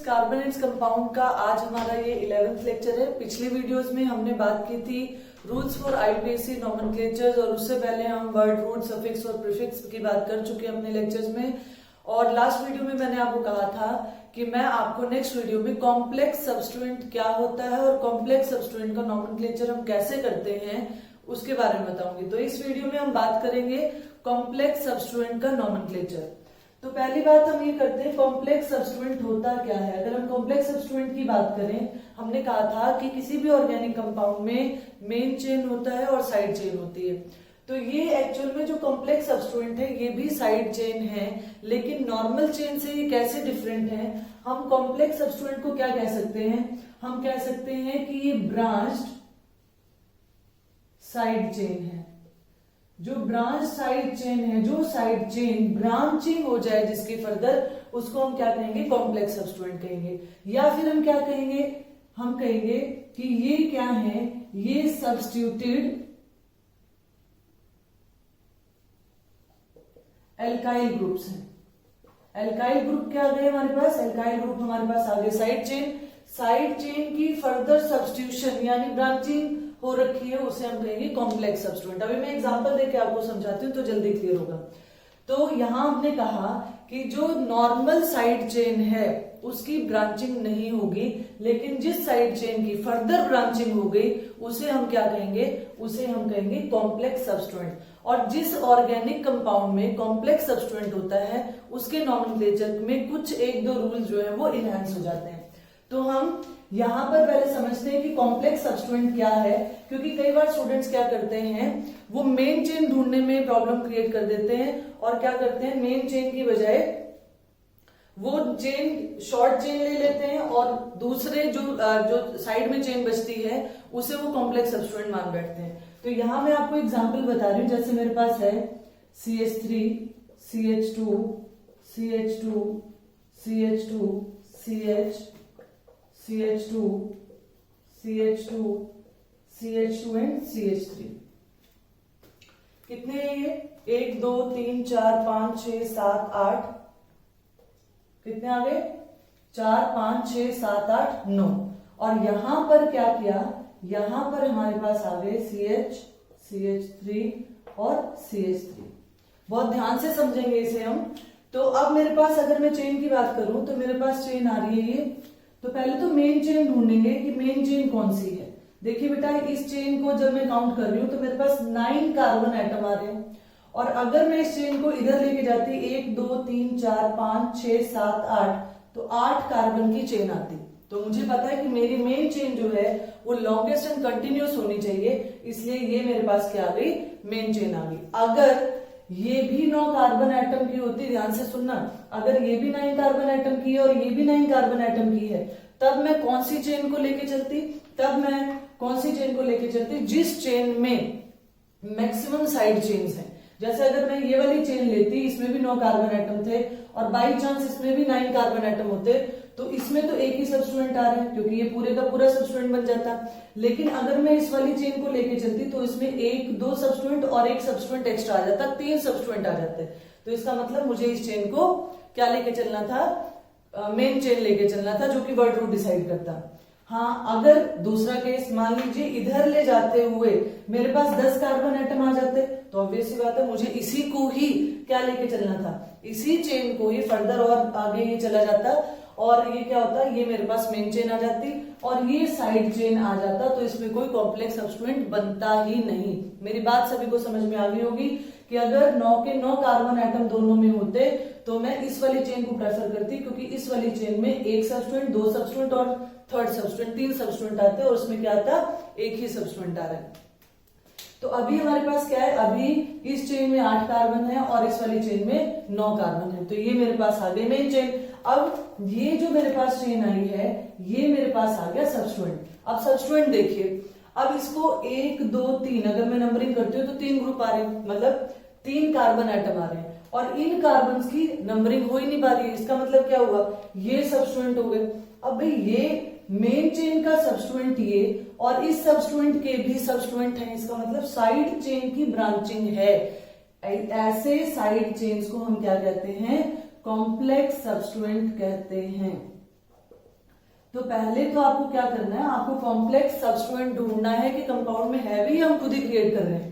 Carbonates compound का आज हमारा ये 11th लेक्चर है। पिछले वीडियोस में हमने बात की थी रूल्स फॉर आईयूपीएसी नोमेनक्लेचर्स और उससे पहले हम वर्ड रूट सफिक्स और प्रीफिक्स की बात कर चुके हैं अपने लेक्चर्स में। और लास्ट वीडियो में मैंने आपको कहा था कि मैं आपको नेक्स्ट वीडियो में कॉम्प्लेक्स सब्स्टिट्यूएंट क्या होता है और कॉम्प्लेक्स सब्स्टिट्यूएंट का नोमेनक्लेचर हम कैसे करते हैं उसके बारे में बताऊंगी। तो इस वीडियो में हम बात करेंगे कॉम्प्लेक्स सब्स्टिट्यूएंट का नोमेनक्लेचर। तो पहली बात हम ये करते हैं कॉम्प्लेक्स सब्स्टिट्यूएंट होता क्या है। अगर हम कॉम्प्लेक्स सब्स्टिट्यूएंट की बात करें, हमने कहा था कि किसी भी ऑर्गेनिक कंपाउंड में मेन चेन होता है और साइड चेन होती है। तो ये एक्चुअल में जो कॉम्प्लेक्स सब्स्टिट्यूएंट है ये भी साइड चेन है, लेकिन नॉर्मल चेन से ये कैसे डिफरेंट है। हम कॉम्प्लेक्स सब्स्टिट्यूएंट को क्या कह सकते हैं, हम कह सकते हैं कि ये ब्रांच्ड साइड चेन है। जो ब्रांच साइड चेन है, जो साइड चेन ब्रांचिंग हो जाए जिसकी फर्दर, उसको हम क्या कहेंगे, कॉम्प्लेक्स सब्स्टिट्यूएंट कहेंगे। या फिर हम क्या कहेंगे, हम कहेंगे कि ये क्या है, ये सब्स्टिट्यूटेड एल्काइल ग्रुप्स हैं। एल्काइल ग्रुप क्या आ गए हमारे पास, एल्काइल ग्रुप हमारे पास आ गए साइड चेन। साइड चेन की फर्दर सब्स्टिट्यूशन यानी ब्रांचिंग हो रखी है, उसे हम कहेंगे कॉम्प्लेक्स सब्स्टिट्यूएंट। अभी मैं एग्जांपल देके आपको समझाती हूँ तो जल्दी क्लियर होगा। तो यहां हमने कहा कि जो नॉर्मल साइड चेन है उसकी ब्रांचिंग नहीं होगी, लेकिन जिस साइड चेन की फर्दर ब्रांचिंग हो गई उसे हम क्या कहेंगे, उसे हम कहेंगे कॉम्प्लेक्स सब्स्टिट्यूएंट। और जिस ऑर्गेनिक कंपाउंड में कॉम्प्लेक्स सब्स्टिट्यूएंट होता है उसके नोमेनक्लेचर में कुछ एक दो रूल जो है वो इनहैंस हो जाते हैं। तो हम यहां पर पहले समझते हैं कि कॉम्प्लेक्स सब्स्टिट्यूएंट क्या है, क्योंकि कई बार स्टूडेंट्स क्या करते हैं, वो मेन चेन ढूंढने में प्रॉब्लम क्रिएट कर देते हैं और क्या करते हैं, मेन चेन की बजाय वो चेन शॉर्ट चेन ले लेते हैं और दूसरे जो साइड में चेन बचती है उसे वो कॉम्प्लेक्स सब्स्टिट्यूएंट मान बैठते हैं। तो यहां मैं आपको एग्जांपल बता रही हूं, जैसे मेरे पास है CH3 CH2 CH2 CH2 CH CH2 CH2 CH2 and CH3। कितने हैं ये, 1 2 3 4 5 6 7 8, कितने आ गए, 4 5 6 7 8 9। और यहां पर क्या किया, यहां पर हमारे पास आ गए CH CH3 और CH3। बहुत ध्यान से समझेंगे इसे हम। तो अब मेरे पास अगर मैं चेन की बात करूं तो मेरे पास चेन आ रही है ये। तो पहले तो मेन चेन ढूंढेंगे कि मेन चेन कौन सी है। देखिए बेटा, इस चेन को जब मैं काउंट कर रही हूं तो मेरे पास 9 कार्बन एटम आ रहे हैं। और अगर मैं इस चेन को इधर लेके जाती 1 2 3 4 5 6 7 8, तो 8 कार्बन की चेन आती। तो मुझे पता है कि मेरी मेन चेन जो है वो लॉन्गेस्ट एंड कंटिन्यूस होनी चाहिए, इसलिए ये मेरे पास क्या आ गई, मेन चेन आ गई। अगर ये भी 9 कार्बन एटम की होती, ध्यान से सुनना, अगर ये भी 9 कार्बन एटम की है और ये भी 9 कार्बन एटम की है, तब मैं कौन सी चेन को लेके चलती, तब मैं कौन सी चेन को लेके चलती, जिस चेन में मैक्सिमम साइड चेन्स हैं। जैसे अगर मैं ये वाली चेन लेती, इसमें भी 9 कार्बन एटम थे और बाई चांस इसमें भी 9 कार्बन एटम होते, तो इसमें तो एक ही सब्स्टिट्यूएंट आ रहा है क्योंकि ये पूरे का पूरा सब्स्टिट्यूएंट बन जाता। लेकिन अगर मैं इस वाली चेन को लेके चलती तो इसमें 1 2 सब्स्टिट्यूएंट और एक सब्स्टिट्यूएंट एक्स्ट्रा आ जाता, 3 सब्स्टिट्यूएंट आ जाते। तो इसका मतलब मुझे इस चेन को क्या लेके चलना था, मेन चेन लेके चलना था, जो कि वर्ड रूट डिसाइड करता। हाँ, अगर दूसरा केस मान लीजिए इधर ले जाते हुए मेरे पास 10 कार्बन एटम आ जाते, तो ऑब्वियस सी बात है मुझे इसी को ही क्या लेके चलना था, इसी चेन को ही फर्दर और आगे ये चला जाता और ये क्या होता, ये मेरे पास मेन चेन आ जाती और ये साइड चेन आ जाता। तो इसमें कोई कॉम्प्लेक्स सब्स्टिट्यूएंट बनता ही नहीं। मेरी बात सभी को समझ में आ गई होगी कि अगर 9 के 9 कार्बन एटम दोनों में होते तो मैं इस वाली चेन को प्रेफर करती, क्योंकि इस वाली चेन में एक सब्स्टिट्यूएंट, 2 सब्स्टिट्यूएंट और थर्ड सब्स्टिट्यूएंट, 3 सब्स्टिट्यूएंट आते हैं और उसमें क्या आता, एक ही सब्स्टिट्यूएंट आ रहा है। तो अभी हमारे पास क्या है, अभी इस चेन में 8 कार्बन है और इस वाली चेन में 9 कार्बन है। तो ये मेरे पास आ गई मेन चेन। अब ये जो मेरे पास चेन आई है ये मेरे पास आ गया सब्स्टिट्यूएंट। अब सब्स्टिट्यूएंट देखिए, अब इसको 1 2 3 अगर मैं नंबरिंग करती हूँ तो 3 ग्रुप आ रहे हैं, मतलब 3 कार्बन एटम आ रहे हैं और इन कार्बन की नंबरिंग हो ही नहीं पा रही है। इसका मतलब क्या हुआ, ये सब्स्टिट्यूएंट हो गए। अब भाई ये मेन चेन का सब्स्टिट्यूएंट ये और इस सब्स्टिट्यूएंट के भी सब्स्टिट्यूएंट है, इसका मतलब साइड चेन की ब्रांचिंग है। ऐसे साइड चेन्स को हम क्या कहते हैं, कॉम्प्लेक्स सब्स्टिट्यूएंट कहते हैं। तो पहले तो आपको क्या करना है, आपको कॉम्प्लेक्स सब्स्टिट्यूएंट ढूंढना है कि कंपाउंड में है भी, हम खुद ही क्रिएट कर रहे हैं।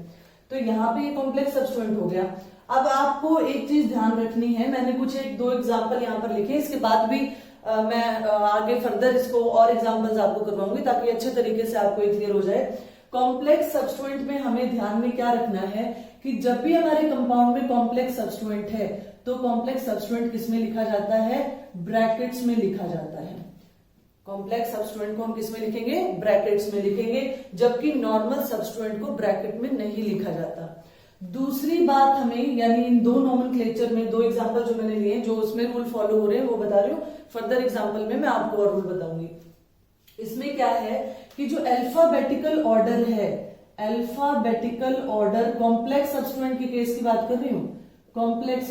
तो यहाँ पे ये कॉम्प्लेक्स सब्स्टिट्यूएंट हो गया। अब आपको एक चीज ध्यान रखनी है, मैंने कुछ एक दो एग्जाम्पल यहाँ पर लिखे, इसके बाद भी मैं आगे फर्दर इसको और एग्जाम्पल्स आपको करवाऊंगी ताकि अच्छे तरीके से आपको ये क्लियर हो जाए। कॉम्प्लेक्स सब्स्टिट्यूएंट में हमें ध्यान में क्या रखना है कि जब भी हमारे कंपाउंड में कॉम्प्लेक्स सब्स्टिट्यूएंट है तो कॉम्प्लेक्स सब्स्टिट्यूएंट किसमें लिखा जाता है, ब्रैकेट्स में लिखा जाता है। कॉम्प्लेक्स सब्स्टिट्यूएंट को हम किस में लिखेंगे, ब्रैकेट्स में लिखेंगे, जबकि नॉर्मल सब्स्टिट्यूएंट को ब्रैकेट में नहीं लिखा जाता। दूसरी बात हमें, यानी इन दो नोमेनक्लेचर में दो एग्जांपल जो मैंने लिए, जो उसमें रूल फॉलो हो रहे हैं वो बता रही हूँ, फर्दर एग्जांपल में मैं आपको और रूल बताऊंगी। इसमें क्या है कि जो अल्फाबेटिकल ऑर्डर है, अल्फाबेटिकल ऑर्डर कॉम्प्लेक्स सब्स्टिट्यूएंट के केस की बात कर रही हूँ, कॉम्प्लेक्स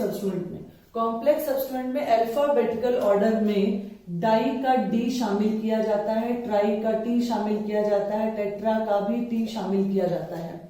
सब्स्टिट्यूएंट में अल्फाबेटिकल ऑर्डर में डाई का डी शामिल किया जाता है, ट्राई का टी शामिल किया जाता है, टेट्रा का भी टी शामिल किया जाता है।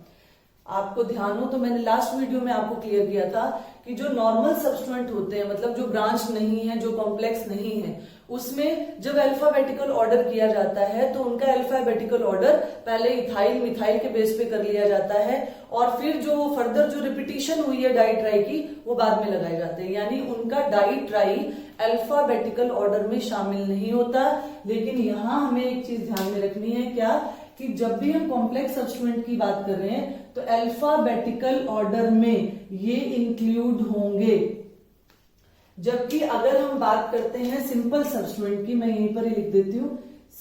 आपको ध्यान हो तो मैंने लास्ट वीडियो में आपको क्लियर किया था कि जो नॉर्मल सब्स्टिट्यूएंट होते हैं, मतलब जो ब्रांच नहीं है, जो कॉम्प्लेक्स नहीं है, उसमें जब अल्फाबेटिकल ऑर्डर किया जाता है तो उनका अल्फाबेटिकल ऑर्डर पहले इथाइल मिथाइल के बेस पे कर लिया जाता है और फिर जो फर्दर जो रिपीटिशन हुई है डाई ट्राई की वो बाद में लगाए जाते हैं। यानी उनका डाई ट्राई अल्फाबेटिकल ऑर्डर में शामिल नहीं होता। लेकिन यहां हमें एक चीज ध्यान में रखनी है, क्या कि जब भी हम कॉम्प्लेक्स सब्स्टिट्यूएंट की बात कर रहे हैं तो अल्फाबेटिकल ऑर्डर में ये इंक्लूड होंगे, जबकि अगर हम बात करते हैं सिंपल सब्स्टिट्यूएंट की, मैं यहीं पर ही लिख देती हूं,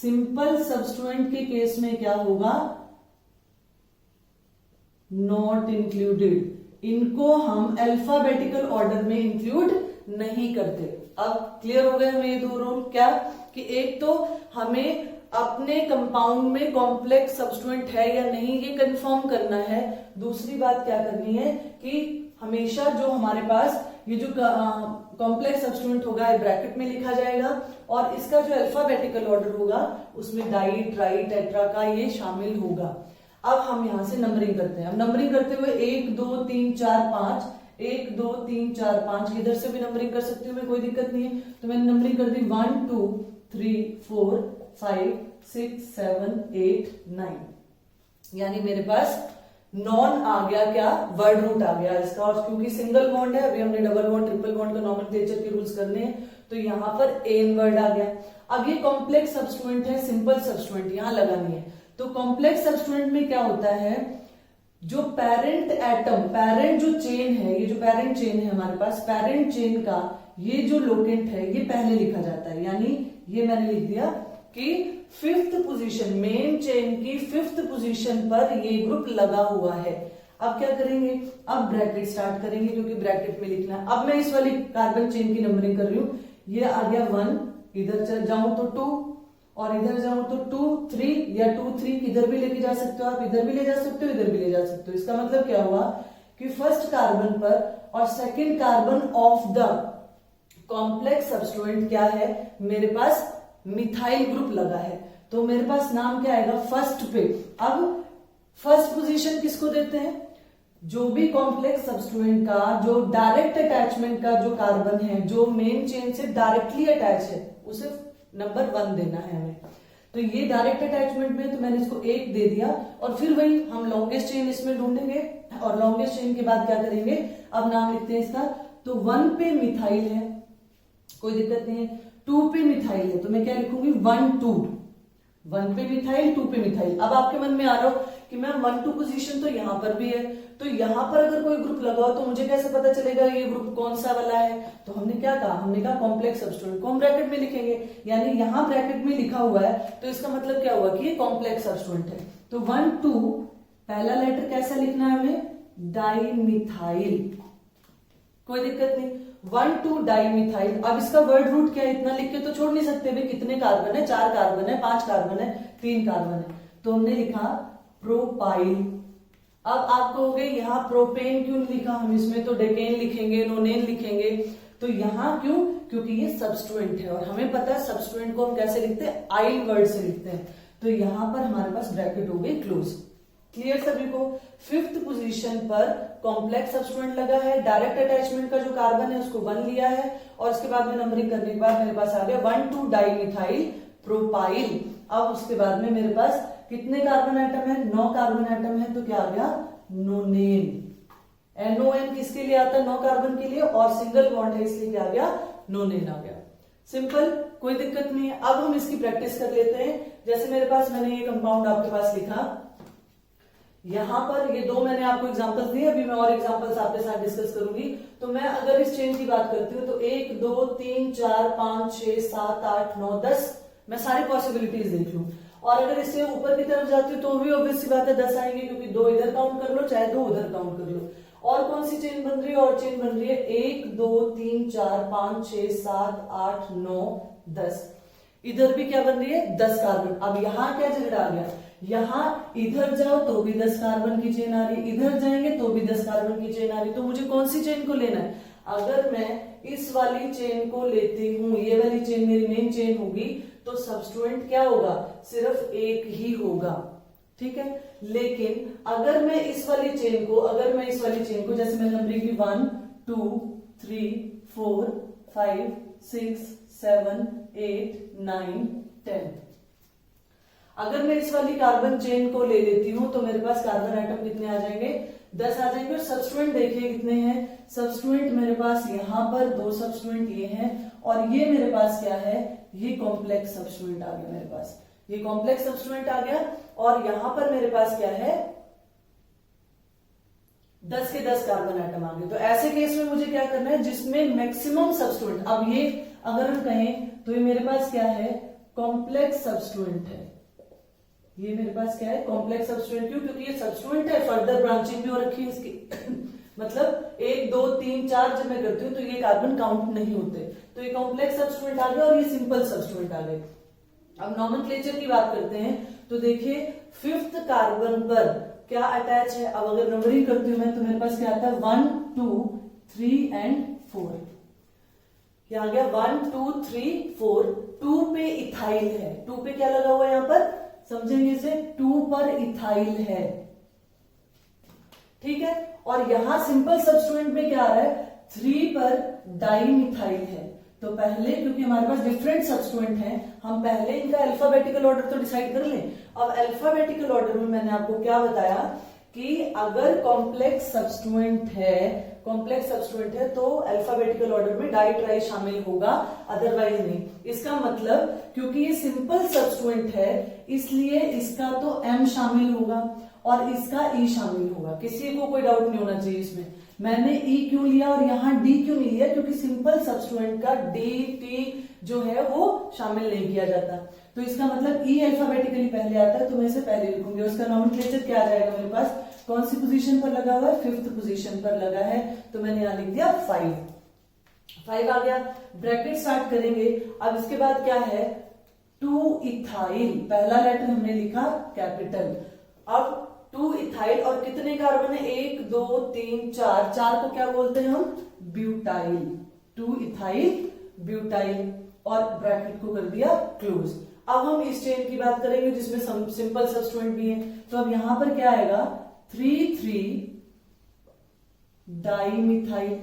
सिंपल सब्स्टिट्यूएंट के केस में क्या होगा, नॉट इंक्लूडेड। इनको हम अल्फाबेटिकल ऑर्डर में इंक्लूड नहीं करते। अब क्लियर हो गए हमें ये दो रूल, क्या कि एक तो हमें अपने कंपाउंड में कॉम्प्लेक्स सब्स्टिट्यूएंट है या नहीं ये कंफर्म करना है। दूसरी बात क्या करनी है कि हमेशा जो हमारे पास ये जो कॉम्प्लेक्स सब्स्टिट्यूएंट होगा ब्रैकेट में लिखा जाएगा और इसका जो अल्फाबेटिकल ऑर्डर होगा उसमें डाई ट्राई टेट्रा का ये शामिल होगा। अब हम यहां से नंबरिंग करते हैं। अब नंबरिंग करते हुए 1 2 3 4 5, 1 2 3 4 5, इधर से भी नंबरिंग कर सकती हूँ मैं, कोई दिक्कत नहीं है। तो मैंने नंबरिंग कर दी 1 2 3 4 5 6 7 8 9, यानी मेरे पास नॉन आ गया, क्या वर्ड रूट आ गया इसका। और क्योंकि सिंगल बॉन्ड है, अभी हमने डबल बॉन्ड ट्रिपल बॉन्ड का नॉमेनक्लेचर के रूल्स करने हैं, तो यहाँ पर एन वर्ड आ गया। अब ये कॉम्प्लेक्स सब्स्टिट्यूएंट है, सिंपल सब्स्टिट्यूएंट यहां लगानी है। तो कॉम्प्लेक्स सब्स्टिट्यूएंट में क्या होता है, जो पेरेंट एटम, पेरेंट जो चेन है, ये जो पेरेंट चेन है हमारे पास, पेरेंट चेन का ये जो लोकेंट है ये पहले लिखा जाता है। यानी ये मैंने लिख दिया कि 5th पोजीशन, मेन चेन की 5th पोजीशन पर ये ग्रुप लगा हुआ है। अब क्या करेंगे, अब ब्रैकेट स्टार्ट करेंगे क्योंकि ब्रैकेट में लिखना है। अब मैं इस वाली कार्बन चेन की नंबरिंग कर रही हूं, ये आ गया 1, इधर चल जाऊं तो 2 और इधर जाऊं तो 2 3, या 2 3 इधर भी लेके जा सकते हो आप, इधर भी ले जा सकते हो, इधर भी ले जा सकते हो। इसका मतलब क्या हुआ कि फर्स्ट कार्बन पर और second carbon of the complex substituent क्या है, मेरे पास मिथाइल ग्रुप लगा है। तो मेरे पास नाम क्या आएगा फर्स्ट पे। अब फर्स्ट पोजीशन किसको देते हैं, जो भी कॉम्प्लेक्स सब्स्टिट्यूएंट का जो डायरेक्ट अटैचमेंट का जो कार्बन है, जो मेन चेन से डायरेक्टली अटैच है, उसे नंबर 1 देना है हमें। तो ये डायरेक्ट अटैचमेंट में, तो मैंने इसको 1 दे दिया। और फिर वही हम लॉन्गेस्ट चेन इसमें ढूंढेंगे और लॉन्गेस्ट चेन के बाद क्या करेंगे, अब नाम लिखते हैं इसका। तो 1 पे मिथाइल है, कोई दिक्कत नहीं है। 2 पे मिथाइल है तो मैं क्या लिखूंगी 1 2, 1 पे मिथाइल 2 पे मिथाइल। अब आपके मन में आ रहा हो कि मैम 1 2 पोजीशन तो यहां पर भी है, तो यहां पर अगर कोई ग्रुप लगा हो तो मुझे कैसे पता चलेगा ये ग्रुप कौन सा वाला है। तो हमने क्या कहा, हमने कहा कॉम्प्लेक्स सब्स्टिट्यूएंट को हम ब्रैकेट में लिखेंगे, यानी यहां ब्रैकेट में लिखा हुआ है तो इसका मतलब क्या हुआ कि ये कॉम्प्लेक्स सब्स्टिट्यूएंट है। तो 1 2 पहला लेटर कैसा लिखना है हमें, डाइमिथाइल, कोई दिक्कत नहीं। 1 2 डाइमिथाइल। अब इसका वर्ड रूट क्या है, इतना लिख के तो छोड़ नहीं सकते भाई, कितने कार्बन है, 4 कार्बन है, 5 कार्बन है, 3 कार्बन है, तो हमने लिखा प्रोपाइल। अब आप कहोगे यहाँ प्रोपेन क्यों लिखा, हम इसमें तो डेकेन लिखेंगे, नोनेन लिखेंगे, तो यहाँ क्यों, क्योंकि ये सब्स्टिट्यूएंट है और हमें पता है सब्स्टिट्यूएंट को हम कैसे लिखते हैं, आइल वर्ड से लिखते हैं। तो यहां पर हमारे पास ब्रैकेट हो गई क्लोज। क्लियर सभी को। 5th पोजीशन पर कॉम्प्लेक्स सब्स्टिट्यूएंट लगा है, डायरेक्ट अटैचमेंट का जो कार्बन है उसको 1 लिया है और उसके बाद में नंबरिंग करने के बाद मेरे पास आ गया 1 2 डाइमिथाइल प्रोपाइल। अब उसके बाद में मेरे पास कितने कार्बन आइटम है? 9 कार्बन आइटम है, तो क्या आ गया? नोनेन। NON किसके लिए आता है? 9 कार्बन के लिए, और सिंगल बॉन्ड है इसलिए क्या आ गया? नोनेन आ गया। सिंपल, कोई दिक्कत नहीं है। अब हम इसकी प्रैक्टिस कर लेते हैं। जैसे मेरे पास, मैंने ये कंपाउंड आपके पास लिखा, यहां पर ये 2 मैंने आपको एग्जांपल्स दिए, अभी मैं और एग्जांपल्स आपके साथ डिस्कस करूंगी। तो मैं अगर इस चेन की बात करती हूँ तो 1 2 3 4 5 6 7 8 9 10, मैं सारी पॉसिबिलिटीज देख लूं। और अगर इससे ऊपर की तरफ जाती हूँ तो भी ऑब्वियस सी बात है 10 आएंगे, क्योंकि 2 इधर काउंट कर लो चाहे 2 उधर काउंट कर लो। और कौन सी चेन बन रही है? और चेन बन रही है 1 2 3 4 5 6 7 8 9 10। इधर भी क्या बन रही है? 10 कार्बन। अब यहाँ क्या झगड़ा आ गया? यहाँ इधर जाओ तो भी 10 कार्बन की चेन आ रही, इधर जाएंगे तो भी 10 कार्बन की चेन आ रही। तो मुझे कौन सी चेन को लेना है? अगर मैं इस वाली चेन को लेती हूं, ये वाली चेन मेरी मेन चेन होगी, तो सब्स्टिट्यूएंट क्या होगा? सिर्फ एक ही होगा, ठीक है। लेकिन अगर मैं इस वाली चेन को जैसे मैं नंबरिंग की 1 2 3 4 5 6 7 8 9 10, अगर मैं इस वाली कार्बन चेन को ले लेती हूं तो मेरे पास कार्बन आइटम कितने आ जाएंगे? 10 आ जाएंगे। और सब्स्टिट्यूएंट देखिए कितने हैं? सब्स्टिट्यूएंट मेरे पास यहां पर 2 सब्स्टिट्यूएंट ये हैं, और ये मेरे पास क्या है? ये कॉम्प्लेक्स सब्स्टिट्यूएंट आ गया मेरे पास, ये कॉम्प्लेक्स सब्स्टिट्यूएंट आ गया। और यहां पर मेरे पास क्या है? 10 के 10 कार्बन आइटम आ गए। तो ऐसे केस में मुझे क्या करना है? जिसमें मैक्सिमम सब्स्टिट्यूएंट, अब ये अगर हम कहें तो ये मेरे पास क्या है? कॉम्प्लेक्स सब्स्टिट्यूएंट है। ये मेरे पास क्या है? Complex substituent. क्यों? क्योंकि ये सब्स्टिट्यूएंट है, फर्दर ब्रांचिंग भी हो रखी है इसकी मतलब 1 2 3 4 जब मैं करती हूँ तो ये कार्बन काउंट नहीं होते, तो ये कॉम्प्लेक्स सब्स्टिट्यूएंट आ गया, और ये सिंपल सब्स्टिट्यूएंट आ गए। अब नॉमेनक्लेचर की बात करते हैं, तो देखिए 5th कार्बन पर क्या अटैच है? अब अगर नंबरिंग करती हूं मैं तो मेरे पास क्या आता है? 1 2 3 एंड 4। क्या आ गया? 1 2 3 4। 2 पे इथाइल है, 2 पे क्या लगा हुआ है यहाँ पर? समझेंगे इसे, 2 पर इथाइल है, ठीक है। और यहां सिंपल सब्स्टिट्यूएंट में क्या आ रहा है? 3 पर डाइमिथाइल है। तो पहले, क्योंकि हमारे पास डिफरेंट सब्स्टिट्यूएंट हैं, हम पहले इनका अल्फाबेटिकल ऑर्डर तो डिसाइड कर लें। अब अल्फाबेटिकल ऑर्डर में मैंने आपको क्या बताया कि अगर कॉम्प्लेक्स सब्स्टिट्यूएंट है तो अल्फाबेटिकल ऑर्डर में डाई ट्राई शामिल होगा, अदरवाइज नहीं। इसका मतलब क्योंकि ये सिंपल सब्स्टिट्यूएंट है इसलिए इसका तो M शामिल होगा और इसका E शामिल होगा। किसी को कोई डाउट नहीं होना चाहिए इसमें। मैंने E क्यों लिया और यहाँ D क्यों नहीं लिया? क्योंकि सिंपल सब्स्टिट्यूएंट का D T जो है वो शामिल नहीं किया जाता। तो इसका मतलब E अल्फाबेटिकली पहले आता है, तो मैं इसे पहले लिखूंगी। उसका नॉमेनक्लेचर क्या आ जाएगा मेरे पास? कौन सी पोजीशन पर लगा हुआ है? 5th पोजीशन पर लगा है, तो मैंने यहां लिख दिया 5 आ गया। ब्रैकेट स्टार्ट करेंगे। अब इसके बाद क्या है? 2 इथाइल, पहला लेटर हमने लिखा कैपिटल। अब 2 इथाइल और कितने कार्बन है? 1 2 3 4। 4 को क्या बोलते हैं हम? ब्यूटाइल। 2 इथाइल ब्यूटाइल, और ब्रैकेट को कर दिया क्लोज। अब हम इस चेन की बात करेंगे जिसमें सिंपल सब्स्टिट्यूएंट भी है। तो अब यहां पर क्या आएगा? 3 डाइमिथाइल,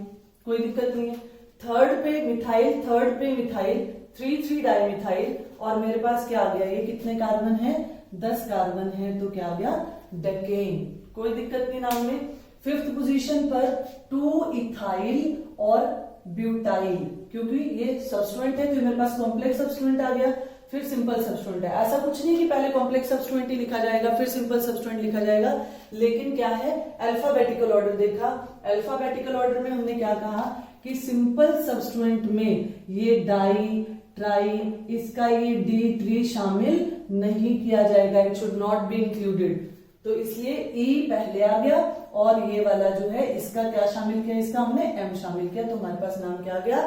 कोई दिक्कत नहीं है। थर्ड पे मिथाइल 3 डाइमिथाइल, और मेरे पास क्या आ गया? ये कितने कार्बन है? 10 कार्बन है, तो क्या आ गया? डेकेन, कोई दिक्कत नहीं नाम में। 5th पोजीशन पर 2 इथाइल और ब्यूटाइल, क्योंकि ये सब्स्टिट्यूएंट है तो मेरे पास कॉम्प्लेक्स सब्स्टिट्यूएंट आ गया, फिर सिंपल सब्स्टिट्यूएंट है। ऐसा कुछ नहीं कि पहले कॉम्प्लेक्स सब्स्टिट्यूएंट ही लिखा जाएगा फिर सिंपल सब्स्टिट्यूएंट लिखा जाएगा, लेकिन क्या है? अल्फाबेटिकल ऑर्डर देखा। अल्फाबेटिकल ऑर्डर में हमने क्या कहा कि सिंपल सब्स्टिट्यूएंट में ये डाई ट्राई, इसका ये डी ट्री शामिल नहीं किया जाएगा, it should not be included. तो इसलिए E पहले आ गया, और ये वाला जो है इसका क्या शामिल किया? इसका हमने M शामिल किया, तो हमारे पास नाम क्या आ गया?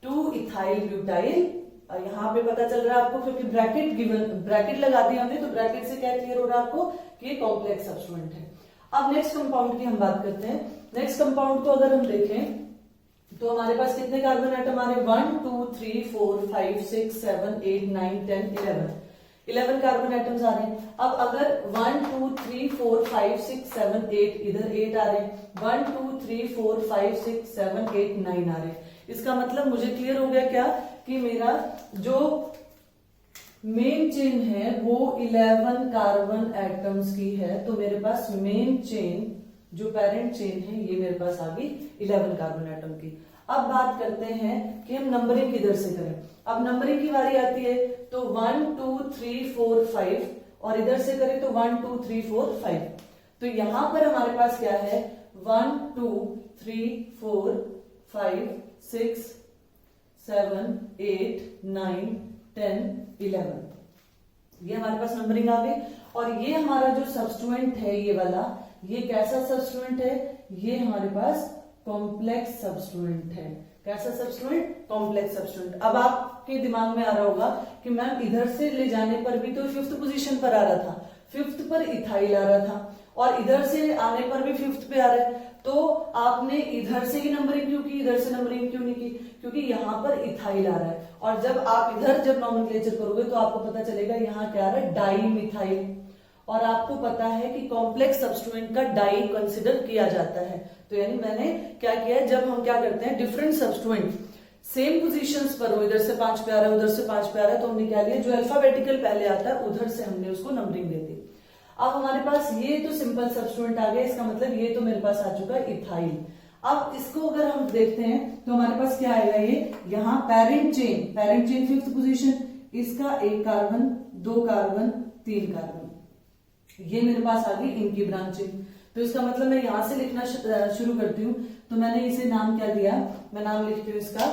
2 इथाइल ब्यूटाइल। यहाँ पे पता चल रहा है आपको, क्योंकि ब्रैकेट लगा दिया हमने, तो ब्रैकेट से क्या क्लियर हो रहा है आपको कि ये कॉम्प्लेक्स सब्स्टिट्यूएंट है। अब नेक्स्ट कंपाउंड की हम बात करते हैं। नेक्स्ट कंपाउंड को अगर हम देखें तो हमारे पास कितने कार्बन आइटम आ रहे? 1 2 3 4 5 6 7 8 9 10 11 कार्बन आइटम्स आ रहे हैं। अब अगर 1 2 3 4 5 6 7 8, इधर 8 आ रहे हैं, 1 2 3 4 5 6 7 8 9 आ रहे हैं। इसका मतलब मुझे क्लियर हो गया क्या कि मेरा जो मेन चेन है वो 11 कार्बन एटम्स की है, तो मेरे पास मेन चेन जो पेरेंट चेन है ये मेरे पास आ गई 11 कार्बन एटम की। अब बात करते हैं कि हम नंबरिंग किधर से करें। अब नंबरिंग की बारी आती है तो 1 2 3 4 5 और इधर से करें तो 1 2 3 4 5। तो यहां पर हमारे पास क्या है 1 2 3 4 5 6 7 8 9 10 11, ये हमारे पास नंबरिंग आ गई। और ये हमारा जो सब्स्टिट्यूएंट है ये वाला, ये कैसा सब्स्टिट्यूएंट है, ये हमारे पास कॉम्प्लेक्स सब्स्टिट्यूएंट है। कैसा सब्स्टिट्यूएंट, कॉम्प्लेक्स सब्स्टिट्यूएंट। अब आपके दिमाग में आ रहा होगा कि मैम इधर से ले जाने पर भी तो 5th पोजीशन पर आ रहा था, 5th पर इथाइल आ रहा था और इधर से आने पर भी 5th पे आ रहा है, तो आपने इधर से ही नंबरिंग क्यों की, इधर से नंबरिंग क्यों नहीं की, क्योंकि यहाँ पर इथाइल आ रहा है। और जब आप इधर जब नॉमेनक्लेचर करोगे तो आपको पता चलेगा यहाँ क्या आ रहा है, डाई मिथाइल। और आपको पता है कि कॉम्प्लेक्स सब्स्टिट्यूएंट का डाई कंसिडर किया जाता है। तो यानी मैंने क्या किया है, जब हम क्या करते हैं डिफरेंट सब्स्टिट्यूएंट सेम पोजीशंस पर हो, इधर से 5 पे आ रहा है उधर से 5 पे आ रहा है, तो हमने क्या लिया, जो अल्फाबेटिकल पहले आता है उधर से हमने उसको नंबरिंग दे दी। अब हमारे पास ये तो सिंपल सब्स्टिट्यूएंट आ गया, इसका मतलब ये तो मेरे पास आ चुका है इथाइल। अब इसको अगर हम देखते हैं तो हमारे पास क्या आएगा, ये यहाँ पेरेंट चेन 5th पोजीशन, इसका 1 कार्बन 2 कार्बन 3 कार्बन, ये मेरे पास आ गई इनकी ब्रांचिंग। तो इसका मतलब मैं यहां से लिखना शुरू करती हूँ। तो मैंने इसे नाम क्या दिया, मैं नाम लिखती हूँ इसका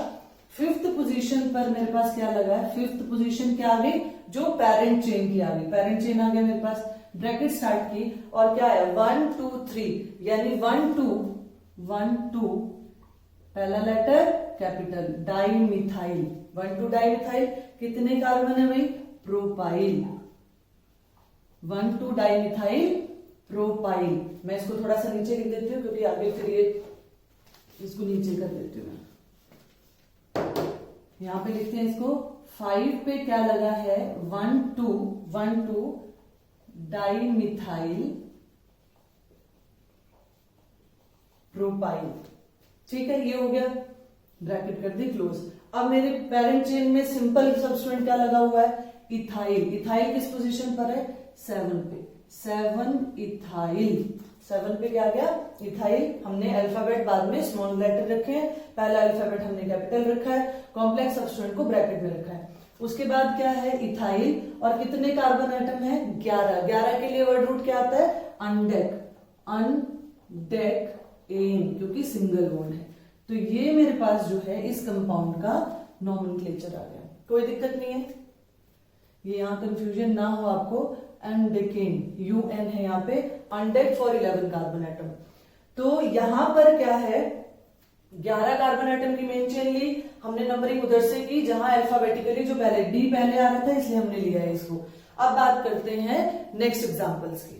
5th पोजीशन पर मेरे पास क्या लगा है, 5th पोजीशन क्या आ गई, जो पेरेंट चेन की आ गई, पेरेंट चेन आ गया मेरे पास, ब्रैकेट स्टार्ट की और क्या आया 1 2 3, यानी 1 2 पहला letter capital, dimethyl, 1 2 dimethyl. कितने कार्बन है भाई, प्रोपाइल, 1 2 डाई मिथाइल प्रोपाइल। मैं इसको थोड़ा सा नीचे लिख देती हूँ क्योंकि आगे फिर ये इसको नीचे कर देती हूँ मैं। यहां पे लिखते हैं इसको 5 पे क्या लगा है, 1 2 डाई मिथाइल प्रोपाइल। ठीक है, ये हो गया, ब्रैकेट कर दी क्लोज। अब मेरे पेरेंट चेन में सिंपल सब्स्टिट्यूएंट क्या लगा हुआ है, इथाइल। इथाइल किस पोजीशन पर है, 7 पे, 7 इथाइल, 7 पे क्या गया, इथाइल। हमने अल्फाबेट बाद में स्मॉल लेटर रखे हैं, पहला अल्फाबेट हमने कैपिटल रखा है, कॉम्प्लेक्स सब्स्टिट्यूएंट को ब्रैकेट में रखा है। उसके बाद क्या है, इथाइल, और कितने कार्बन एटम है, 11। 11 के लिए वर्ड रूट क्या आता है, अनडेक, एन, क्योंकि सिंगल बॉन्ड है। तो ये मेरे पास जो है इस कंपाउंड का नॉमेनक्लेचर आ गया, कोई दिक्कत नहीं है, ये यहां कंफ्यूजन ना हो आपको। एंडेकेन, UN है यहाँ पे, अनडेक फॉर 11 कार्बन एटम। तो यहां पर क्या है, 11 कार्बन एटम की मेन चेन ली हमने, नंबरिंग उधर से की जहां अल्फाबेटिकली जो पहले डी पहले आ रहा था इसलिए हमने लिया है इसको। अब बात करते हैं नेक्स्ट एग्जांपल्स की।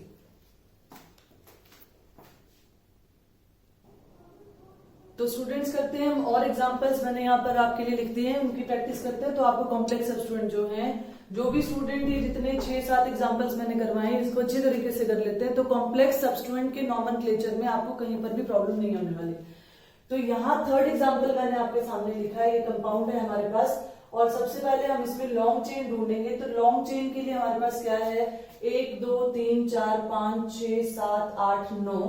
तो स्टूडेंट्स करते हैं हम और एग्जांपल्स, मैंने यहाँ पर आपके लिए लिख दिए हैं, उनकी प्रैक्टिस करते हैं। तो आपको कॉम्प्लेक्स सब्स्टिट्यूएंट जो है, जो भी स्टूडेंट ये जितने 6-7 एग्जांपल्स मैंने करवाए हैं इसको अच्छी तरीके से कर लेते हैं, तो कॉम्प्लेक्स सब्स्टिट्यूएंट के नॉमेनक्लेचर में आपको कहीं पर भी प्रॉब्लम नहीं होने वाली। तो यहाँ 3rd एग्जाम्पल मैंने आपके सामने लिखा है, ये कंपाउंड है हमारे पास, और सबसे पहले हम इसमें लॉन्ग चेन ढूंढेंगे। तो लॉन्ग चेन के लिए हमारे पास क्या है, 1 2 3 4 5 6 7 8 9,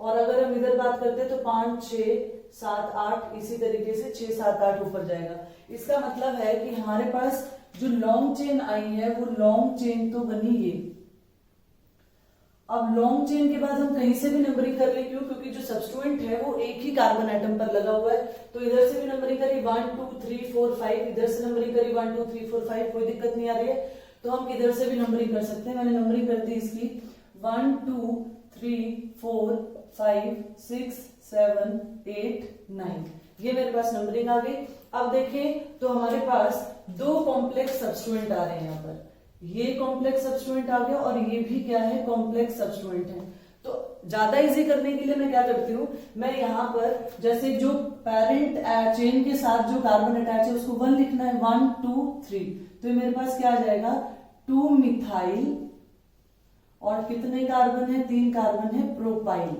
और अगर हम इधर बात करते हैं तो 5 6 7 8, इसी तरीके से 6 7 8 ऊपर जाएगा। इसका मतलब है कि हमारे पास जो लॉन्ग चेन आई है वो लॉन्ग चेन तो बनी ये। अब लॉन्ग चेन के बाद हम कहीं से भी नंबरिंग कर ले, क्यों, क्योंकि जो सब्स्टिट्यूएंट है वो एक ही कार्बन एटम पर लगा हुआ है। तो इधर से भी नंबरिंग करी 1 2 3 4 5, इधर से नंबरिंग करी 1 2 3 4 5, कोई दिक्कत नहीं आ रही है। तो हम किधर से भी नंबरिंग कर सकते हैं। मैंने नंबरिंग कर दी इसकी 1 2 3 4 5 6 7 8 9, ये मेरे पास नंबरिंग आ गई। अब देखें तो हमारे पास 2 कॉम्प्लेक्स सब्स्टिट्यूएंट आ रहे हैं यहाँ पर, ये कॉम्प्लेक्स सब्स्टिट्यूएंट आ गया और ये भी क्या है, कॉम्प्लेक्स सब्स्टिट्यूएंट है। तो ज्यादा इजी करने के लिए मैं क्या करती हूँ, मैं यहाँ पर जैसे जो पेरेंट चेन के साथ जो कार्बन अटैच है उसको 1 लिखना है, 1 2 3, तो मेरे पास क्या आ जाएगा 2 मिथाइल, और कितने कार्बन है, 3 कार्बन है, प्रोपाइल।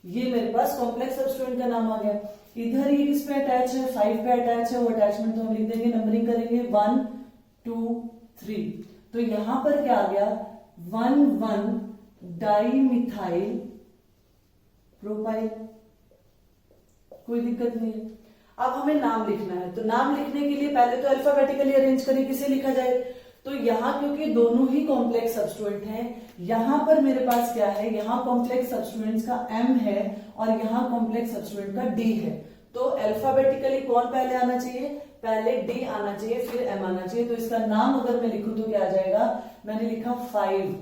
ये मेरे पास कॉम्प्लेक्स सब्स्टिट्यूएंट का नाम आ गया। इधर ये किस पे अटैच है, 5 पे अटैच है, वो अटैचमेंट तो हम लिख देंगे, नंबरिंग करेंगे 1 2 3। तो यहां पर क्या आ गया 1 डाइमिथाइल प्रोपाइल। कोई दिक्कत नहीं है। अब हमें नाम लिखना है, तो नाम लिखने के लिए पहले तो अल्फाबेटिकली अरेंज करें, किसे लिखा जाए। तो यहां क्योंकि दोनों ही कॉम्प्लेक्स सब्स्टिट्यूएंट हैं, यहां पर मेरे पास क्या है, यहां कॉम्प्लेक्स सब्स्टिट्यूएंट्स का M है और यहां कॉम्प्लेक्स सब्स्टिट्यूएंट का D है। तो अल्फाबेटिकली कौन पहले आना चाहिए, पहले D आना चाहिए, फिर M आना चाहिए। तो इसका नाम अगर मैं लिखूं तो क्या आ जाएगा, मैंने लिखा 5,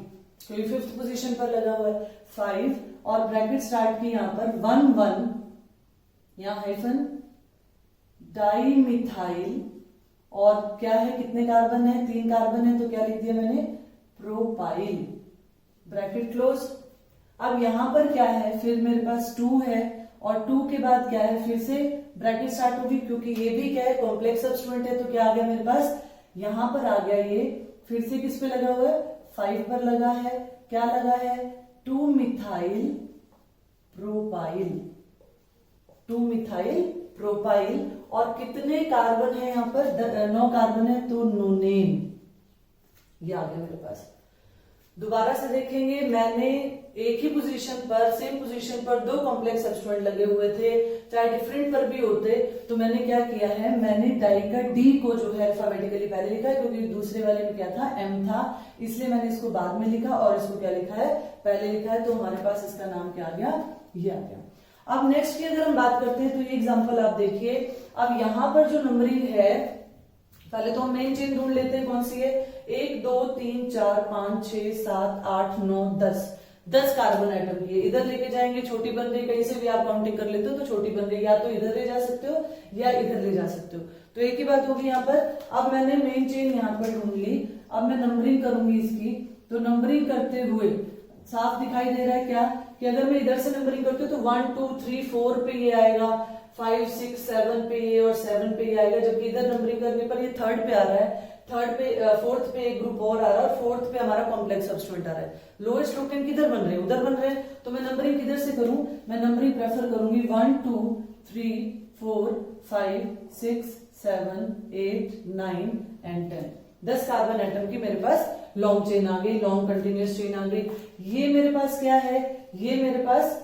तो ये 5th पोजीशन पर लगा हुआ है 5, और ब्रैकेट स्टार्ट की यहां पर 1 यहां हाइफन डाइमिथाइल, और क्या है, कितने कार्बन है, 3 कार्बन है, तो क्या लिख दिया मैंने, प्रोपाइल, ब्रैकेट क्लोज। अब यहां पर क्या है, फिर मेरे पास 2 है, और 2 के बाद क्या है, फिर से ब्रैकेट स्टार्ट होगी, क्योंकि ये भी क्या है, कॉम्प्लेक्स सब्स्टिट्यूएंट है। तो क्या आ गया मेरे पास, यहां पर आ गया ये, फिर से किस पे लगा हुआ है, 5 पर लगा है। क्या लगा है, 2 मिथाइल प्रोपाइल, 2 मिथाइल प्रोपाइल। और कितने कार्बन है यहां पर, 9 कार्बन है, तो नोनेन, ये आ गया मेरे पास। दोबारा से देखेंगे, मैंने एक ही पोजीशन पर, सेम पोजीशन पर 2 कॉम्प्लेक्स सब्स्टिट्यूएंट लगे हुए थे, चाहे डिफरेंट पर भी होते, तो मैंने क्या किया है, मैंने डाई का डी को जो है अल्फाबेटिकली पहले लिखा है, क्योंकि दूसरे वाले में क्या था, एम था, इसलिए मैंने इसको बाद में लिखा, और इसको क्या लिखा है, पहले लिखा है। तो हमारे पास इसका नाम क्या आ गया, ये आ गया। अब नेक्स्ट की अगर हम बात करते हैं, तो ये एग्जांपल आप देखिए। अब यहां पर जो नंबरिंग है, पहले तो हम मेन चेन ढूंढ लेते हैं, कौन सी है, 1 2 3 4 5 6 7 8 9 10 कार्बन आइटम की है। इधर लेके जाएंगे, छोटी बन रही, कहीं से भी आप काउंटिंग कर लेते हो तो छोटी बन रही, या तो इधर ले जा सकते हो या इधर ले जा सकते हो। तो एक ही बात होगी यहाँ पर। अब मैंने मेन चेन यहाँ पर ढूंढ ली, अब मैं नंबरिंग करूंगी इसकी। तो नंबरिंग करते हुए साफ दिखाई दे रहा है क्या, कि अगर मैं इधर से नंबरिंग करती हूँ तो 1 2 3 4 पे ये आएगा, 5 6 7 पे ये, और 7 पे ये आएगा। जबकि इधर नंबरिंग करने पर ये 3rd पे आ रहा है, 4th पे एक ग्रुप और आ रहा है, और 4th पे हमारा कॉम्प्लेक्स सब्स्टिट्यूएंट आ रहा है। लोएस्ट टोकन किधर बन रहे हैं, उधर बन रहे हैं। तो मैं नंबरिंग किधर से करूं, मैं नंबरिंग प्रेफर करूंगी 1 2 3 4 5 6 7 8 9 एंड 10। 10 कार्बन एटम की मेरे पास लॉन्ग चेन आ गई, लॉन्ग कंटिन्यूअस चेन आ गई। ये मेरे पास क्या है, ये मेरे पास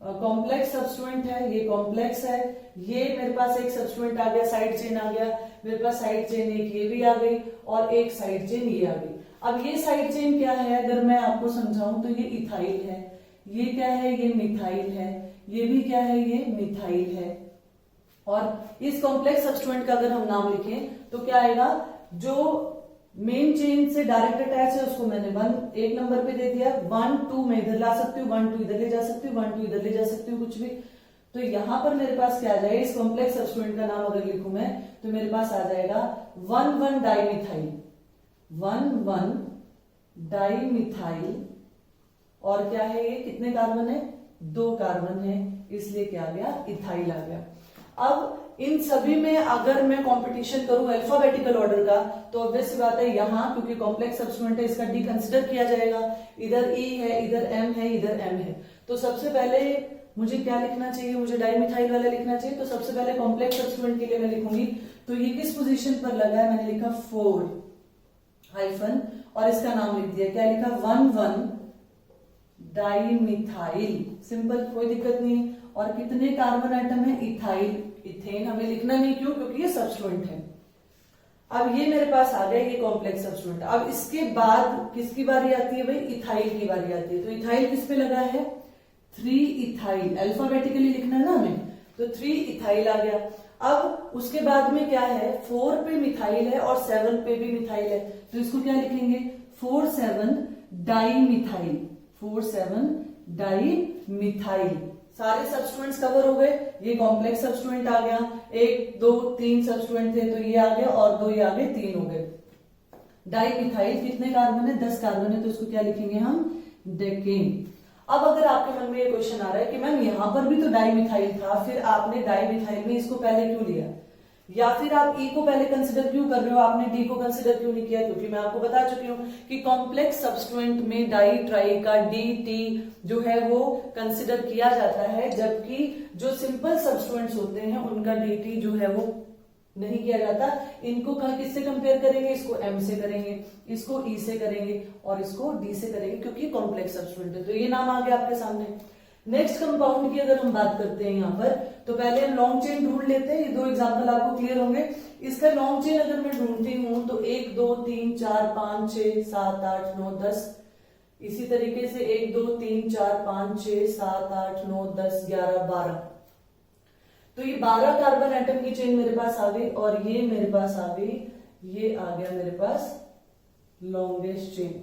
कॉम्प्लेक्स सब्स्टिट्यूएंट है, ये कॉम्प्लेक्स है। ये मेरे पास एक सब्स्टिट्यूएंट आ गया, साइड चेन आ गया मेरे पास, साइड चेन एक ये भी आ गई, और एक साइड चेन ये आ गई। अब ये साइड चेन क्या है, अगर मैं आपको समझाऊं तो ये इथाइल है, ये क्या है, ये मिथाइल है, ये भी क्या है, ये मिथाइल है। और इस कॉम्प्लेक्स सब्स्टिट्यूएंट का अगर हम नाम लिखें तो क्या आएगा, जो मेन चेन से डायरेक्ट अटैच है उसको मैंने 1 एक नंबर पे दे दिया, 1 2 मैं इधर ला सकती हूँ, 1 2 इधर ले जा सकती हूँ, 1 2 इधर ले जा सकती हूँ, कुछ भी। तो यहां पर मेरे पास क्या आ जाएगा, इस कॉम्प्लेक्स सब्स्टिट्यूएंट का नाम अगर लिखूं मैं, तो मेरे पास आ जाएगा 1 डाइमिथाइल, 1 डाइमिथाइल। और क्या है ये, कितने कार्बन है, 2 कार्बन है, इसलिए क्या आ गया, इथाइल आ गया। अब इन सभी में अगर मैं कंपटीशन करूं अल्फाबेटिकल ऑर्डर का, तो ऑब्वियस सी बात है, यहां क्योंकि कॉम्प्लेक्स सब्स्टिट्यूएंट है, इसका डी कंसिडर किया जाएगा। इधर ई है, इधर एम है, इधर एम है। तो सबसे पहले मुझे क्या लिखना चाहिए, मुझे डाइमिथाइल वाला लिखना चाहिए। तो सबसे पहले कॉम्प्लेक्स सब्स्टिट्यूएंट के लिए मैं लिखूंगी, तो ये किस पोजीशन पर लगा है, मैंने लिखा 4 हाइफन, और इसका नाम लिख दिया, क्या लिखा, 1 डाइमिथाइल। सिंपल, कोई दिक्कत नहीं है। और कितने कार्बन आइटम है, इथाइल, इथेन हमें लिखना नहीं, क्यों, क्योंकि ये सब्स्टिट्यूएंट है। अब ये मेरे पास आ गया, ये कॉम्प्लेक्स सब्स्टिट्यूएंट। अब इसके बाद किसकी बारी आती है भाई, इथाइल की बारी आती है। तो इथाइल किस पे लगा है, 3 इथाइल, अल्फाबेटिकली लिखना है ना हमें, तो 3 इथाइल आ गया। अब उसके बाद में क्या है, 4 पे मिथाइल है और 7 पे भी मिथाइल है, तो इसको क्या लिखेंगे, 4 7 डाइमिथाइल, 4 7 डाइमिथाइल। सारे सब्स्टिट्यूएंट्स कवर हो गए। ये कॉम्प्लेक्स सब्स्टिट्यूएंट आ गया, 1 2 3 सब्स्टिट्यूएंट थे, तो ये आ गया, और 2 ये आ गए, 3 हो गए। डाइमिथाइल कितने कार्बन है, 10 कार्बन है, तो इसको क्या लिखेंगे हम, डेकेन। अब अगर आपके मन में ये क्वेश्चन आ रहा है कि मैम यहाँ पर भी तो डाइमिथाइल था, फिर आपने डाइमिथाइल में इसको पहले क्यों लिया, या फिर आप ई को पहले कंसिडर क्यों कर रहे हो, आपने डी को कंसिडर क्यों नहीं किया। क्योंकि मैं आपको बता चुकी हूँ कि कॉम्प्लेक्स सब्स्टिट्यूएंट में डाई ट्राई का डी टी जो है वो कंसिडर किया जाता है, जबकि जो सिंपल सब्स्टिट्यूएंट्स होते हैं उनका डी टी जो है वो नहीं किया जाता। इनको किससे कंपेयर करेंगे, इसको m से करेंगे, इसको e से करेंगे और इसको d से करेंगे, क्योंकि कॉम्प्लेक्स सब्स्टिट्यूएंट है। तो ये नाम आ गया आपके सामने। नेक्स्ट कंपाउंड की अगर हम बात करते हैं यहाँ पर, तो पहले हम लॉन्ग चेन रूल लेते हैं। ये दो एग्जांपल आपको क्लियर होंगे। इसका लॉन्ग चेन अगर मैं ढूंढती हूं तो 1 2 3 4 5 6 7 8 9 10, इसी तरीके से 1 2 3 4 5 6 7 8 9 10 11 12, तो ये 12 कार्बन एटम की चेन मेरे पास आ गई और ये मेरे पास आ गई, ये आ गया मेरे पास लॉन्गेस्ट चेन।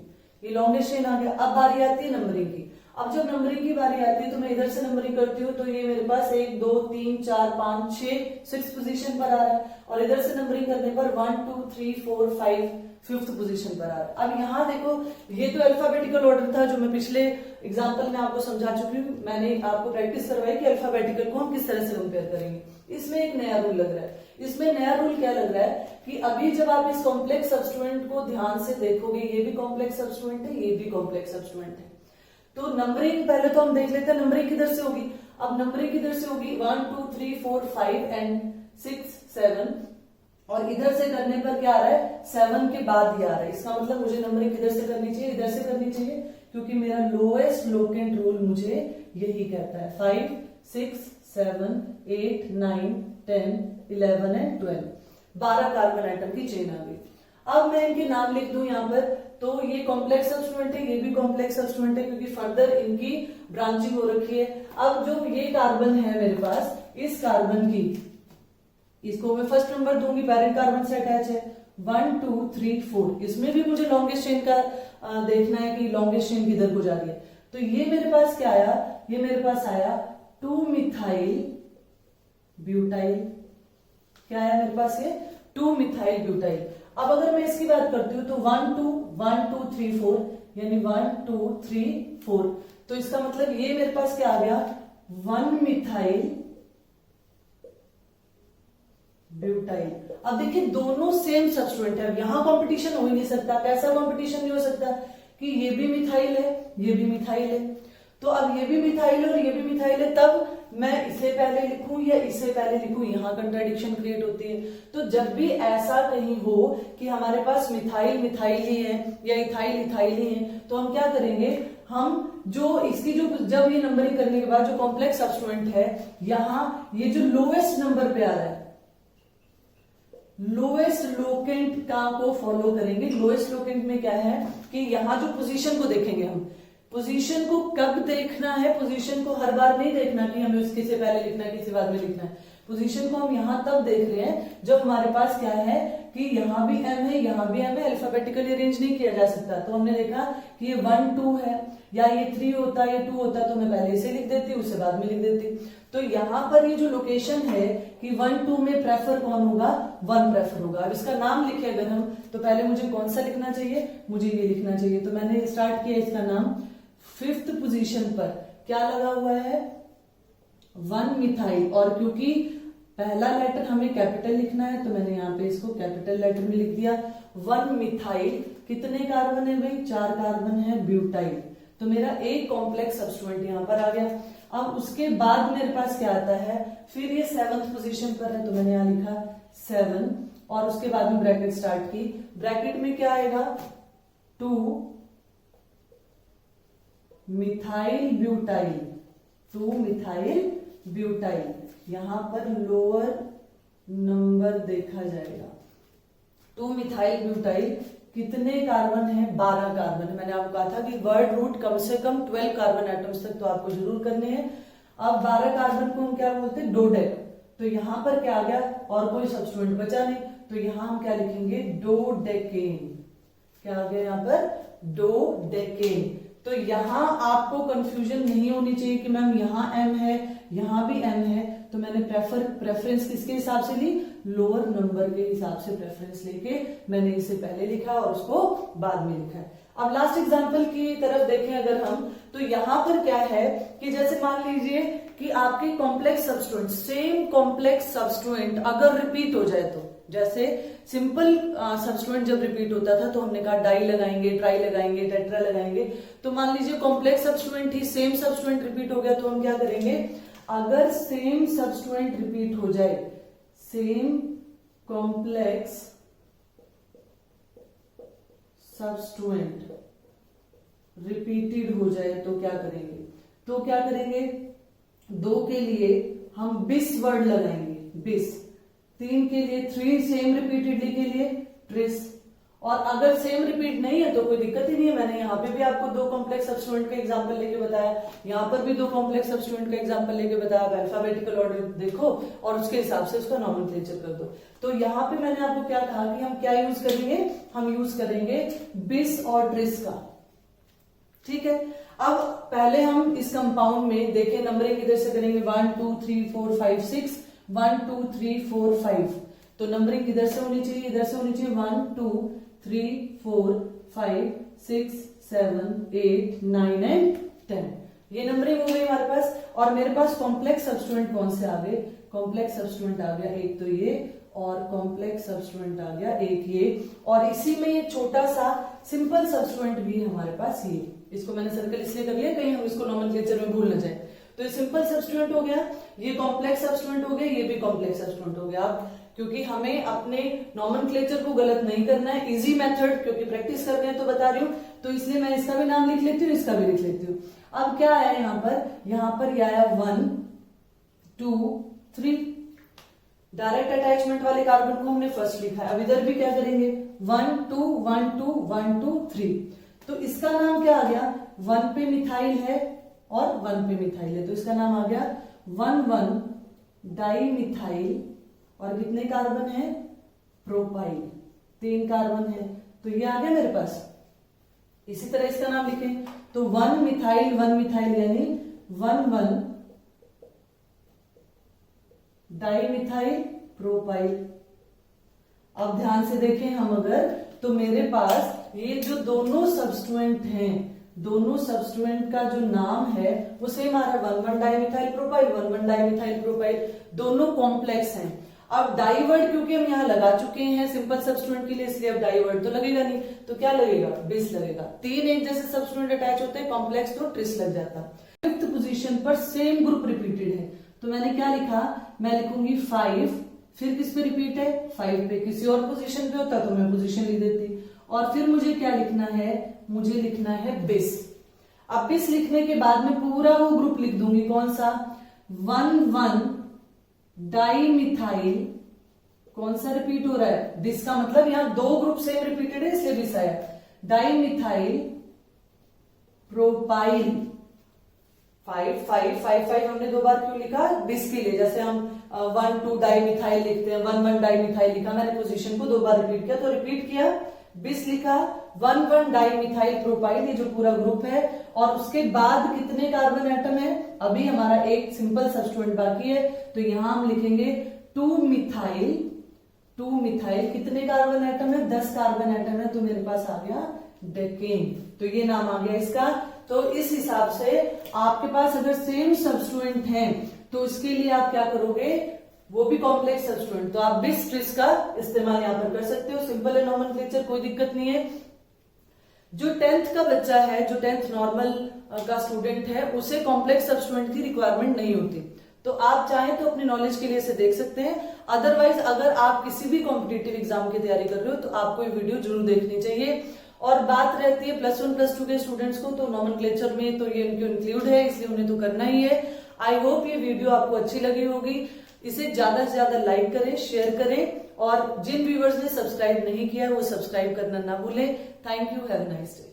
ये लॉन्गेस्ट चेन आ गया। अब बारी आती है नंबरिंग की। अब जब नंबरिंग की बारी आती है तो मैं इधर से नंबरिंग करती हूँ, तो ये मेरे पास 1 2 3 4 5 6 पोजीशन पर आ रहा है, और इधर से नंबरिंग करने पर 1 2 3 4 5 5th पोजीशन पर आ रहा है। अब यहाँ देखो, ये तो अल्फाबेटिकल ऑर्डर था जो मैं पिछले एग्जाम्पल में आपको समझा चुकी हूँ। मैंने आपको प्रैक्टिस करवाई कि अल्फाबेटिकल को हम किस तरह से कंपेयर करेंगे। इसमें एक नया रूल लग रहा है। इसमें नया रूल क्या लग रहा है कि अभी जब आप इस कॉम्प्लेक्स सब्स्टिट्यूएंट को ध्यान से देखोगे, ये भी कॉम्प्लेक्स सब्स्टिट्यूएंट है, ये भी कॉम्प्लेक्स सब्स्टिट्यूएंट है। तो नंबरिंग पहले तो हम देख लेते हैं नंबरिंग किधर से होगी। अब नंबरिंग किधर से होगी, 1 2 3 4 5 एंड 6 7, और इधर से करने पर क्या आ रहा है, 7 के बाद ही आ रहा है। इसका मतलब मुझे नंबरिंग किधर से करनी चाहिए, इधर से करनी चाहिए, क्योंकि मेरा लोएस्ट लोकेंट रूल मुझे यही कहता है। 5 6 7 8 9 10 11 एंड 12, 12 कार्बन आइटम की चेन आ गई। अब मैं इनके नाम लिख दूं यहाँ पर, तो ये कॉम्प्लेक्स सब्स्टिट्यूएंट है, ये भी कॉम्प्लेक्स सब्स्टिट्यूएंट है, क्योंकि फर्दर इनकी ब्रांचिंग हो रखी है। अब जो ये कार्बन है मेरे पास, इस कार्बन की, इसको मैं फर्स्ट नंबर दूंगी, पैरेंट कार्बन से अटैच है। 1 2 3 4, इसमें भी मुझे लॉन्गेस्ट चेन का देखना है कि लॉन्गेस्ट चेन किधर को जा रही है। तो ये मेरे पास क्या आया, ये मेरे पास आया 2 मिथाइल ब्यूटाइल। क्या आया मेरे पास, ये 2 मिथाइल ब्यूटाइल। अब अगर मैं इसकी बात करती हूँ तो 1 2 3 4, यानी 1 2 3 4, तो इसका मतलब ये मेरे पास क्या आ गया, 1 मिथाइल ब्यूटाइल। अब देखिए दोनों सेम सब्स्टिट्यूएंट है, अब यहां कंपटीशन हो ही नहीं सकता। कैसा कंपटीशन नहीं हो सकता कि ये भी मिथाइल है, ये भी मिथाइल है। तो अब ये भी मिथाइल है और ये भी मिथाइल है, तब मैं इसे पहले लिखूं या इसे पहले लिखूं, यहां कंट्राडिक्शन क्रिएट होती है। तो जब भी ऐसा कहीं हो कि हमारे पास मिथाइल मिथाइल ही है या इथाइल इथाइल ही है, तो हम क्या करेंगे, हम जो इसकी जो जब ये नंबरिंग करने के बाद जो कॉम्प्लेक्स सब्स्टिट्यूएंट है, यहां ये जो लोएस्ट नंबर पे आ रहा है, लोएस्ट लोकेंट का को फॉलो करेंगे। लोएस्ट लोकेंट में क्या है कि यहां जो पोजीशन को देखेंगे, हम पोजीशन को कब देखना है, पोजीशन को हर बार नहीं देखना कि हमें उसके से पहले लिखना है, किसी बाद में लिखना है। पोजीशन को हम यहां तब देख रहे हैं जब हमारे पास क्या है कि यहां भी m है, यहां भी m है, अल्फाबेटिकली अरेंज नहीं किया जा सकता। तो हमने देखा कि ये 1 2 है, या ये 3 होता, ये 2 होता, तो मैं पहले इसे लिख देती, उससे बाद में लिख देती। तो यहां पर ये जो लोकेशन है कि 1 2 में प्रेफर कौन होगा, 1 प्रेफर होगा। अब इसका नाम लिखे अगर हम, तो पहले मुझे कौन सा लिखना चाहिए, मुझे ये लिखना चाहिए। तो मैंने स्टार्ट किया इसका नाम, 5th पोजीशन पर क्या लगा हुआ है, 1 मिथाइल, और क्योंकि पहला लेटर हमें कैपिटल लिखना है तो मैंने यहाँ पे इसको कैपिटल लेटर में लिख दिया। 1 मिथाइल, कितने कार्बन है भाई, 4 कार्बन है, ब्यूटाइल। तो मेरा एक कॉम्प्लेक्स सब्स्टिट्यूएंट यहाँ पर आ गया। अब उसके बाद मेरे पास क्या आता है, फिर ये 7th पोजीशन पर है, तो मैंने यहाँ लिखा 7, और उसके बाद में ब्रैकेट स्टार्ट की। ब्रैकेट में क्या आएगा, 2 मिथाइल ब्यूटाइल, 2 मिथाइल ब्यूटाइल। यहां पर लोअर नंबर देखा जाएगा। 2 मिथाइल ब्यूटाइल, कितने कार्बन है, 12 कार्बन है। मैंने आपको कहा था कि वर्ड रूट कम से कम 12 कार्बन एटम्स तक तो आपको जरूर करने हैं। अब 12 कार्बन को हम क्या बोलते हैं, डोडेक। तो यहां पर क्या आ गया, और कोई सब्स्टिट्यूएंट बचा नहीं, तो यहां हम क्या लिखेंगे, डोडेकेन। क्या आ गया यहाँ पर, डोडेकेन। तो यहां आपको कंफ्यूजन नहीं होनी चाहिए कि मैम यहां m है, यहां भी m है। तो मैंने प्रेफरेंस किसके हिसाब से ली, लोअर नंबर के हिसाब से प्रेफरेंस लेके मैंने इसे पहले लिखा और उसको बाद में लिखा है। अब लास्ट एग्जांपल की तरफ देखें अगर हम, तो यहां पर क्या है कि जैसे मान लीजिए कि आपके complex substituent, same complex substituent अगर रिपीट हो जाए, तो जैसे सिंपल सब्स्टिट्यूएंट जब रिपीट होता था तो हमने कहा डाई लगाएंगे, ट्राई लगाएंगे, टेट्रा लगाएंगे। तो मान लीजिए कॉम्प्लेक्स सब्स्टिट्यूएंट ही सेम सब्स्टिट्यूएंट रिपीट हो गया, तो हम क्या करेंगे, अगर सेम सब्स्टिट्यूएंट रिपीट हो जाए, सेम कॉम्प्लेक्स सब्स्टिट्यूएंट रिपीटेड हो जाए तो क्या करेंगे? तो क्या करेंगे, दो के लिए हम बिस वर्ड लगाएंगे, बिस। तीन के लिए थ्री, सेम रिपीटेडली के लिए ट्रिस। और अगर सेम रिपीट नहीं है तो कोई दिक्कत ही नहीं है। मैंने यहाँ पे भी आपको दो कॉम्प्लेक्स सब्स्टिट्यूएंट का एग्जांपल लेके बताया, यहाँ पर भी दो कॉम्प्लेक्स सब्स्टिट्यूएंट का एग्जांपल लेके बताया। अल्फाबेटिकल ऑर्डर देखो और उसके हिसाब से उसका नॉमेनक्लेचर कर दो। तो यहाँ पे मैंने आपको क्या कहा कि हम क्या यूज करेंगे, हम यूज करेंगे बिस और ट्रिस का। ठीक है, अब पहले हम इस कंपाउंड में देखें, नंबरिंग इधर से करेंगे 1 2 3 4 5 6, 1 2 3 4 5। तो नंबरिंग इधर से होनी चाहिए, इधर से होनी चाहिए 1 2 3 4 5 6 7 8 9 एंड 10। ये नंबरिंग हो गई हमारे पास। और मेरे पास कॉम्प्लेक्स सब्स्टिट्यूएंट कौन से आ गए? कॉम्प्लेक्स सब्स्टिट्यूएंट आ गया एक तो ये, और कॉम्प्लेक्स सब्स्टिट्यूएंट आ गया एक ये, और इसी में ये छोटा सा सिंपल सब्स्टिट्यूएंट भी है हमारे पास ये। इसको मैंने सर्कल इसलिए कर लिया कहीं हम इसको नॉमेनक्लेचर में भूल न जाए। तो ये सिंपल सब्स्टिट्यूएंट हो गया, ये कॉम्प्लेक्स सब्स्टिट्यूएंट हो गया, ये भी कॉम्प्लेक्स सब्स्टिट्यूएंट हो गया। अब क्योंकि हमें अपने नॉमेनक्लेचर को गलत नहीं करना है, इजी मेथड, क्योंकि प्रैक्टिस कर रहे हैं तो बता रही हूँ, तो इसलिए मैं इसका भी नाम लिख लेती हूँ, इसका भी लिख लेती हूँ। अब क्या आया यहाँ पर ये आया 1 2 3। डायरेक्ट अटैचमेंट वाले कार्बन को हमने फर्स्ट लिखा है। अब इधर भी क्या करेंगे, 1 2 1 2 1 2 3। तो इसका नाम क्या आ गया, 1 पे मिथाइल है और 1 पे मिथाइल है, तो इसका नाम आ गया 1 1 डाई मिथाइल। और कितने कार्बन है, प्रोपाइल, 3 कार्बन है। तो ये आ गया मेरे पास। इसी तरह इसका नाम लिखें तो 1 मिथाइल यानी 1 1 डाई मिथाइल प्रोपाइल। अब ध्यान से देखें हम अगर, तो मेरे पास ये जो दोनों सब्स्टिट्यूएंट हैं, दोनों सब्स्टिट्यूएंट का जो नाम है वो सेम आ रहा है, 1 1 डाइमिथाइल प्रोपाइल, 1 1 डाइमिथाइल प्रोपाइल, दोनों कॉम्प्लेक्स हैं। अब डाई वर्ड क्योंकि हम यहाँ लगा चुके हैं सिंपल सब्स्टिट्यूएंट के लिए, इसलिए अब डाई वर्ड तो लगेगा नहीं, तो क्या लगेगा, बिस लगेगा। 3 एक जैसे सब्स्टिट्यूएंट अटैच होते हैं, कॉम्प्लेक्स तो ट्रिस लग जाता। 5th पोजीशन पर सेम ग्रुप रिपीटेड है, तो मैंने क्या लिखा, मैं लिखूंगी 5, फिर किस पे रिपीट है, 5 पे। किसी और पोजीशन पे होता तो मैं पोजीशन लिख देती। और फिर मुझे क्या लिखना है, मुझे लिखना है बिस। अब बिस लिखने के बाद में पूरा वो ग्रुप लिख दूंगी, कौन सा, 1 1 डाई मिथाइल, कौन सा रिपीट हो रहा है, बिस का मतलब यहां दो ग्रुप सेम रिपीटेड है इसलिए बिस आया। डाई मिथाइल प्रोपाइल, 5 5 5 5 हमने 2 बार क्यों लिखा, बिस के लिए। जैसे हम 1 2 डाई मिथाइल लिखते हैं, 1 1 डाई मिथाइल लिखा, मैंने पोजीशन को 2 बार रिपीट किया, तो रिपीट किया, बिस लिखा, 1 1 डाई मिथाइल प्रोपाइल, ये जो पूरा ग्रुप है। और उसके बाद कितने कार्बन एटम है, अभी हमारा एक सिंपल सब्स्टिट्यूएंट बाकी है, तो यहां हम लिखेंगे 2 मिथाइल। कितने कार्बन एटम है, 10 कार्बन एटम है, तो मेरे पास आ गया डेकेन। तो ये नाम आ गया इसका। तो इस हिसाब से आपके पास अगर सेम सब्स्टिट्यूएंट है तो इसके लिए आप क्या करोगे, वो भी कॉम्प्लेक्स सब्स्टिट्यूएंट, तो आप बिस ट्रिस का इस्तेमाल यहां पर कर सकते हो। सिंपल है नॉमेनक्लेचर, कोई दिक्कत नहीं है। जो 10th का बच्चा है, जो 10th नॉर्मल का स्टूडेंट है, उसे कॉम्प्लेक्स सब्स्टिट्यूएंट की रिक्वायरमेंट नहीं होती, तो आप चाहें तो अपनी नॉलेज के लिए इसे देख सकते हैं। अदरवाइज अगर आप किसी भी कॉम्पिटिटिव एग्जाम की तैयारी कर रहे हो तो आपको ये वीडियो जरूर देखनी चाहिए। और बात रहती है +1 +2 के स्टूडेंट्स को, तो नॉमेनक्लेचर में तो ये इनको इंक्लूड है, इसलिए उन्हें तो करना ही है। आई होप ये वीडियो आपको अच्छी लगी होगी। इसे ज्यादा से ज्यादा लाइक करें, शेयर करें, और जिन व्यूअर्स ने सब्सक्राइब नहीं किया वो सब्सक्राइब करना ना भूलें। Thank you, have a nice day.